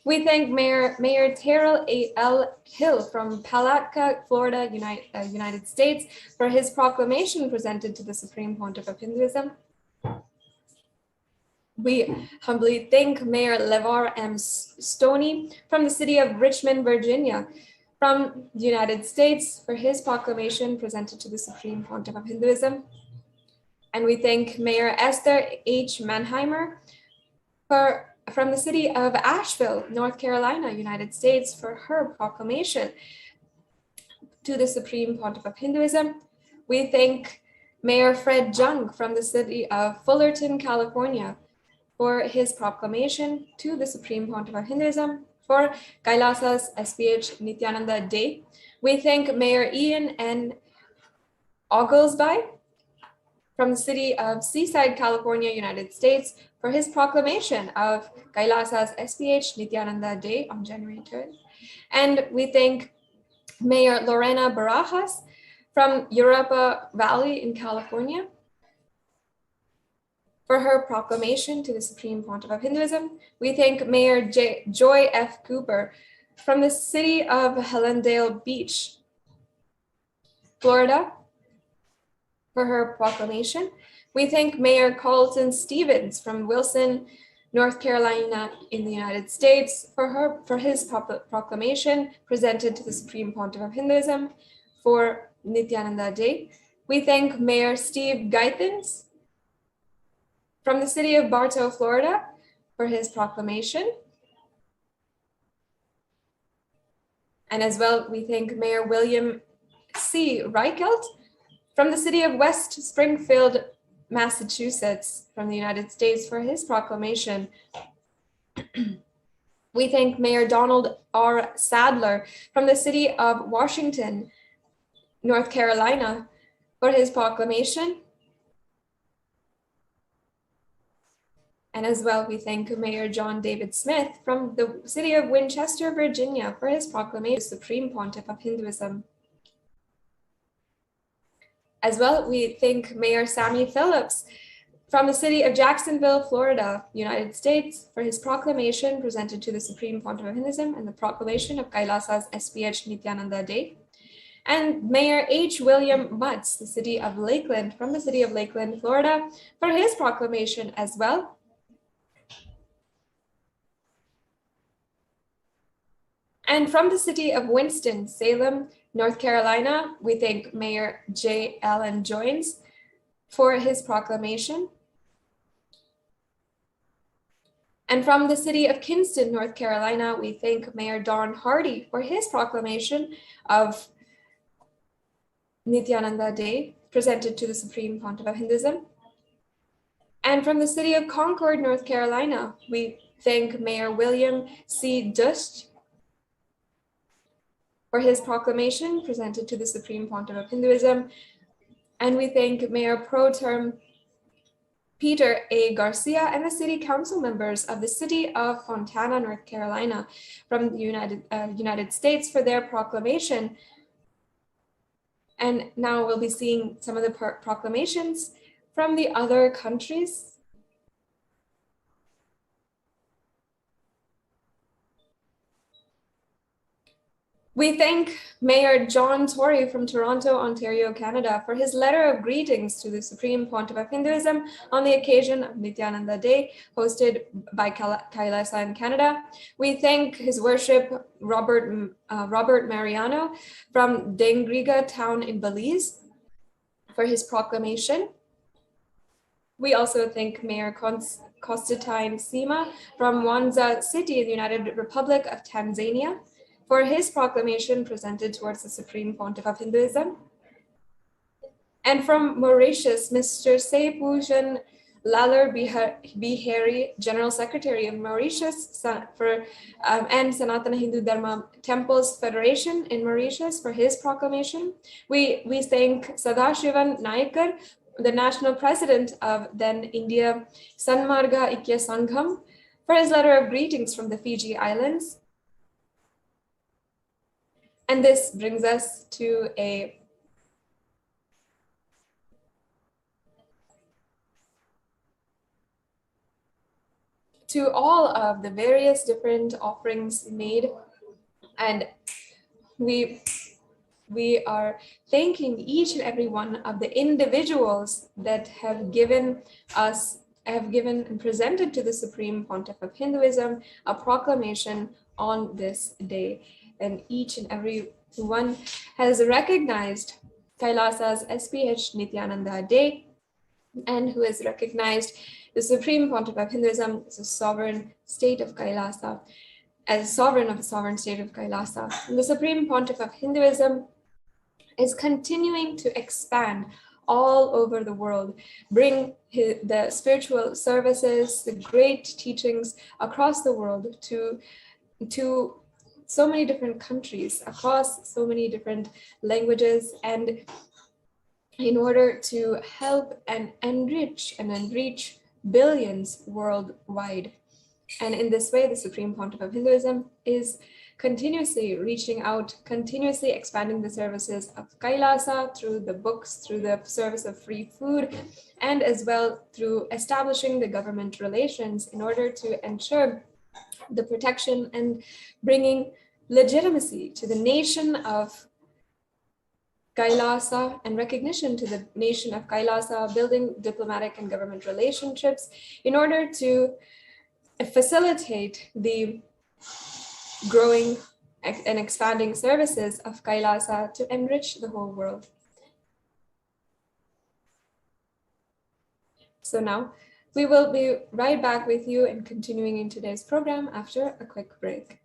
S1: We thank Mayor Terrell L. Hill from Palatka, Florida, United States, for his proclamation presented to the Supreme Pontiff of Hinduism. We humbly thank Mayor LeVar M. Stoney from the City of Richmond, Virginia, from the United States, for his proclamation presented to the Supreme Pontiff of Hinduism. And we thank Mayor Esther H. Mannheimer from the city of Asheville, North Carolina, United States, for her proclamation to the Supreme Pontiff of Hinduism. We thank Mayor Fred Jung from the city of Fullerton, California, for his proclamation to the Supreme Pontiff of Hinduism. For Kailasa's SPH Nithyananda Day, we thank Mayor Ian N. Oglesby from the city of Seaside, California, United States, for his proclamation of Kailasa's SPH Nithyananda Day on January 3rd. And we thank Mayor Lorena Barajas from Europa Valley in California for her proclamation to the Supreme Pontiff of Hinduism. We thank Mayor Joy F. Cooper from the city of Helendale Beach, Florida, for her proclamation. We thank Mayor Carlton Stevens from Wilson, North Carolina in the United States for his proclamation presented to the Supreme Pontiff of Hinduism for Nithyananda Day. We thank Mayor Steve Geithens from the city of Bartow, Florida, for his proclamation. And as well, we thank Mayor William C. Reichelt from the city of West Springfield, Massachusetts, from the United States, for his proclamation. We thank Mayor Donald R. Sadler from the city of Washington, North Carolina, for his proclamation. And as well, we thank Mayor John David Smith from the city of Winchester, Virginia, for his proclamation to the Supreme Pontiff of Hinduism. As well, we thank Mayor Sammy Phillips from the city of Jacksonville, Florida, United States, for his proclamation presented to the Supreme Pontiff of Hinduism and the proclamation of Kailasa's SPH Nithyananda Day. And Mayor H. William Mutz, the city of Lakeland, from the city of Lakeland, Florida, for his proclamation as well. And from the city of Winston-Salem, North Carolina, we thank Mayor J. Allen Joines for his proclamation. And from the city of Kinston, North Carolina, we thank Mayor Don Hardy for his proclamation of Nithyananda Day presented to the Supreme Pontiff of Hinduism. And from the city of Concord, North Carolina, we thank Mayor William C. Dust for his proclamation presented to the Supreme Pontiff of Hinduism. And we thank Mayor Pro Tem Peter A. Garcia and the city council members of the city of Fontana, North Carolina, from the United States for their proclamation. And now we'll be seeing some of the proclamations from the other countries. We thank Mayor John Tory from Toronto, Ontario, Canada, for his letter of greetings to the Supreme Pontiff of Hinduism on the occasion of Nithyananda Day, hosted by Kailasa in Canada. We thank His Worship Robert Mariano from Dengriga town in Belize for his proclamation. We also thank Mayor Constantine Sima from Mwanza City in the United Republic of Tanzania for his proclamation presented towards the Supreme Pontiff of Hinduism. And from Mauritius, Mr. Seypushan Lalar Bihari, General Secretary of Mauritius and Sanatana Hindu Dharma Temples Federation in Mauritius for his proclamation. We thank Sadashivan Naikar, the National President of then India Sanmarga Ikya Sangham, for his letter of greetings from the Fiji Islands. And this brings us to all of the various different offerings made. And we are thanking each and every one of the individuals that have given and presented to the Supreme Pontiff of Hinduism a proclamation on this day. And each and every one has recognized Kailasa's SPH Nithyananda Day, and who has recognized The Supreme Pontiff of Hinduism is a sovereign state of Kailasa, as sovereign of the sovereign state of Kailasa. And the Supreme Pontiff of Hinduism is continuing to expand all over the world, bring the spiritual services, the great teachings across the world to so many different countries, across so many different languages, and in order to help and enrich billions worldwide. And in this way, the Supreme Pontiff of Hinduism is continuously reaching out, continuously expanding the services of Kailasa through the books, through the service of free food, and as well through establishing the government relations in order to ensure the protection and bringing legitimacy to the nation of Kailasa and recognition to the nation of Kailasa, building diplomatic and government relationships in order to facilitate the growing and expanding services of Kailasa to enrich the whole world. So now we will be right back with you and continuing in today's program after a quick break.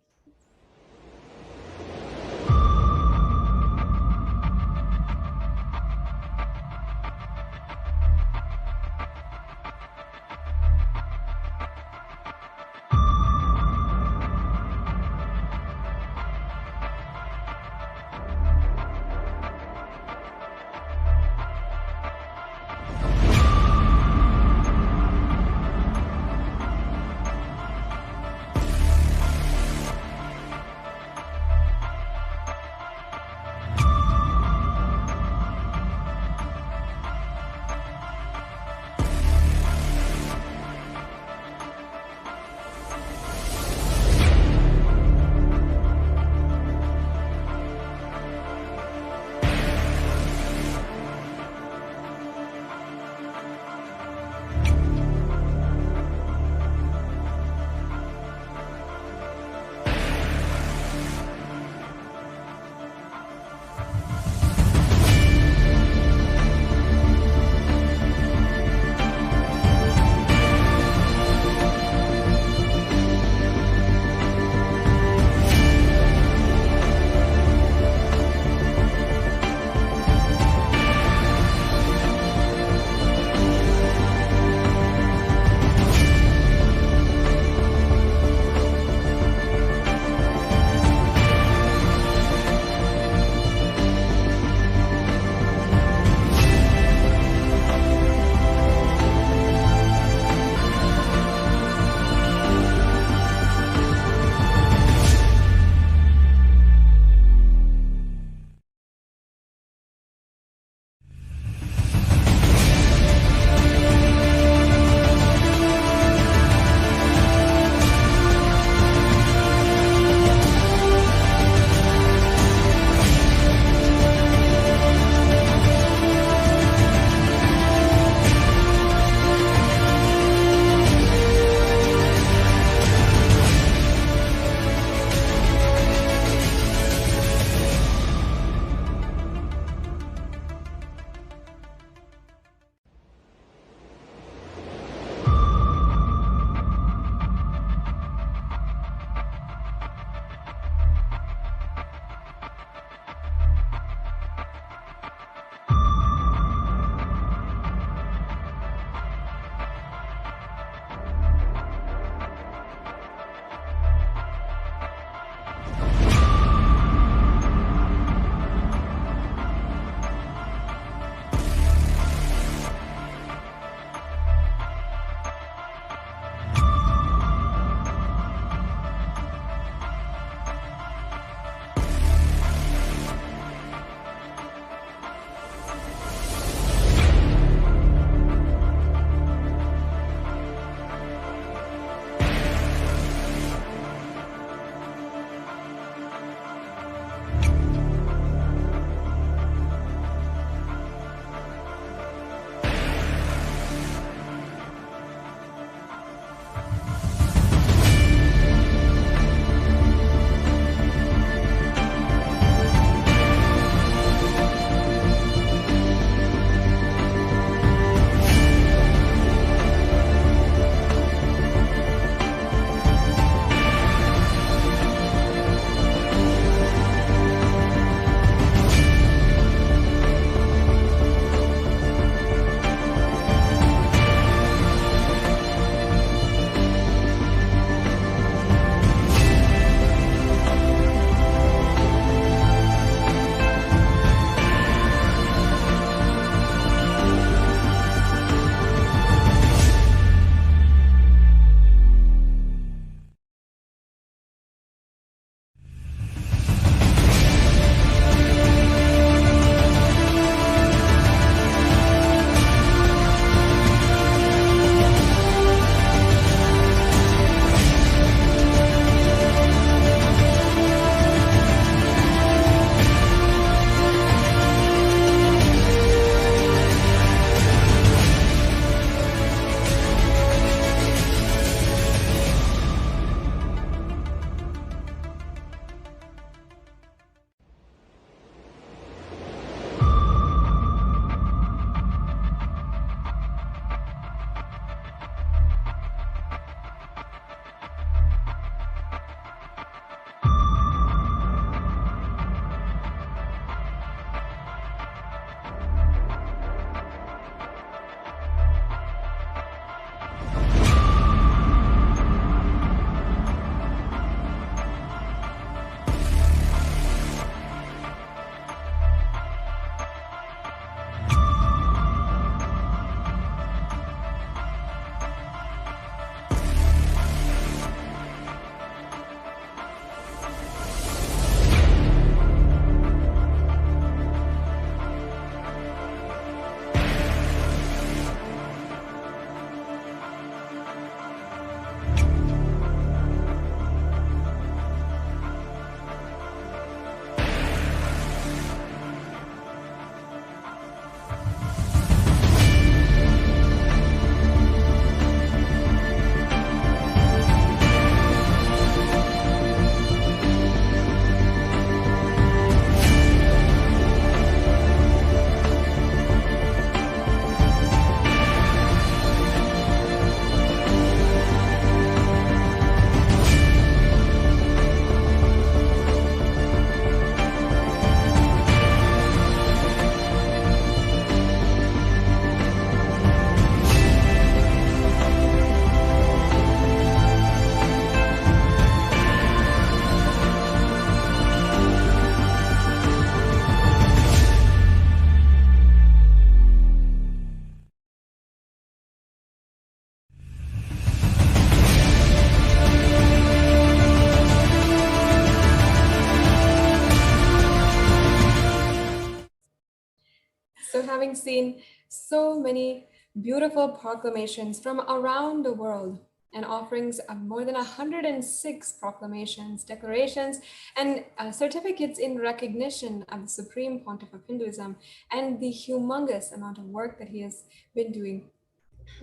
S1: having seen so many beautiful proclamations from around the world and offerings of more than 106 proclamations, declarations, and certificates in recognition of the Supreme Pontiff of Hinduism and the humongous amount of work that he has been doing.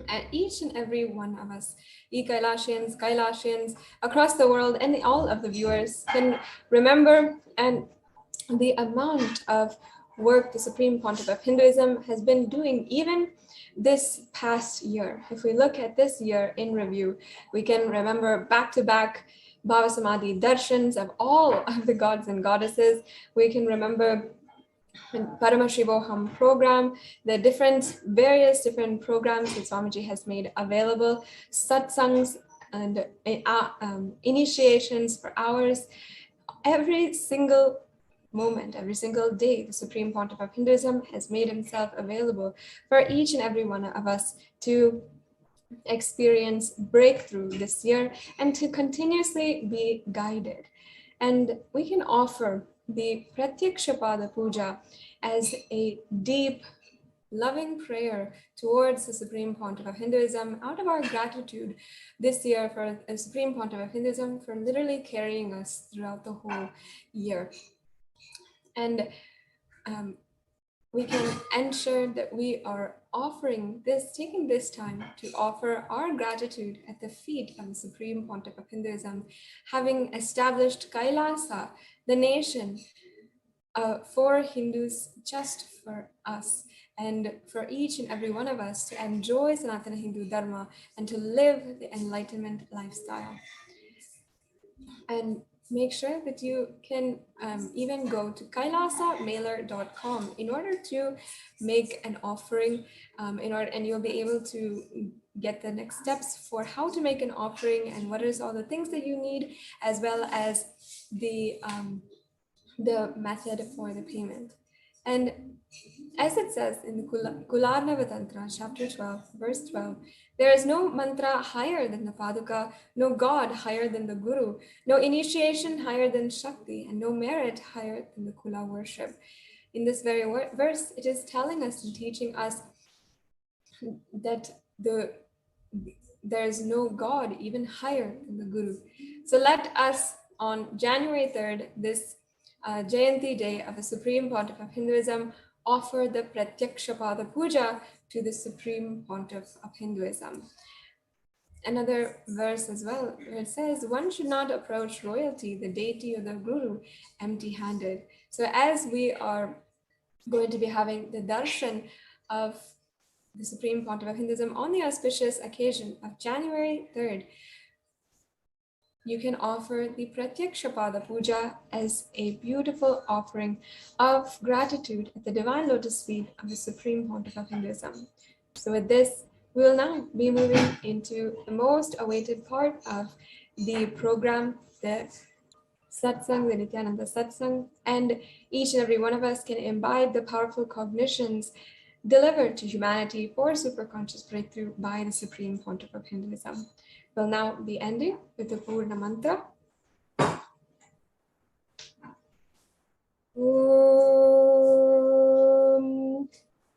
S1: And each and every one of us, Kailasians across the world, and all of the viewers can remember and the amount of work the Supreme Pontiff of Hinduism has been doing even this past year. If we look at this year in review, we can remember back-to-back BHAVASAMADHI darshans of all of the gods and goddesses. We can remember Paramashivoham program, the various different programs that Swamiji has made available, satsangs and initiations for hours. Every single moment, every single day, the Supreme Pontiff of Hinduism has made himself available for each and every one of us to experience breakthrough this year and to continuously be guided. And we can offer the Pratyakshapada Puja as a deep, loving prayer towards the Supreme Pontiff of Hinduism out of our gratitude this year for the Supreme Pontiff of Hinduism for literally carrying us throughout the whole year. And we can ensure that we are taking this time to offer our gratitude at the feet of the Supreme Pontiff of Hinduism, having established Kailasa, the nation, for Hindus, just for us, and for each and every one of us to enjoy Sanatana Hindu Dharma and to live the enlightenment lifestyle. And make sure that you can even go to kailasamailer.com in order to make an offering, and you'll be able to get the next steps for how to make an offering and what is all the things that you need, as well as the method for the payment. And as it says in the Kularnava Tantra, chapter 12, verse 12, there is no mantra higher than the Paduka, no God higher than the Guru, no initiation higher than Shakti, and no merit higher than the Kula worship. In this very verse, it is telling us and teaching us that there is no God even higher than the Guru. So let us, on January 3rd, this Jayanti day of the Supreme Pontiff of Hinduism, offer the Pratyakshapada Puja to the Supreme Pontiff of Hinduism. Another verse as well, where it says, one should not approach royalty, the deity or the Guru, empty-handed. So as we are going to be having the darshan of the Supreme Pontiff of Hinduism on the auspicious occasion of January 3rd, you can offer the Pratyakshapada Puja as a beautiful offering of gratitude at the divine lotus feet of the Supreme Pontiff of Hinduism. So with this, we will now be moving into the most awaited part of the program, the Satsang, the Nithyananda Satsang, and each and every one of us can imbibe the powerful cognitions delivered to humanity for superconscious breakthrough by the Supreme Pontiff of Hinduism. We'll now be ending with the Purna Mantra. Om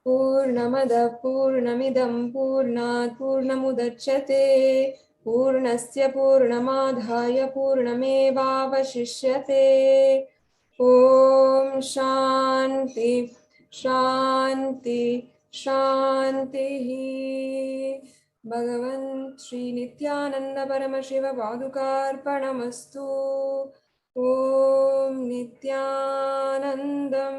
S1: Purnamada Purnamidam Purnat Purnamudachyate Purnasya Purnamadhaya Purnamevavashishyate. Om Shanti Shanti Shanti. Bhagavan Sri Nithyananda Paramashiva Padukarpanamastu. Om Nithyanandam.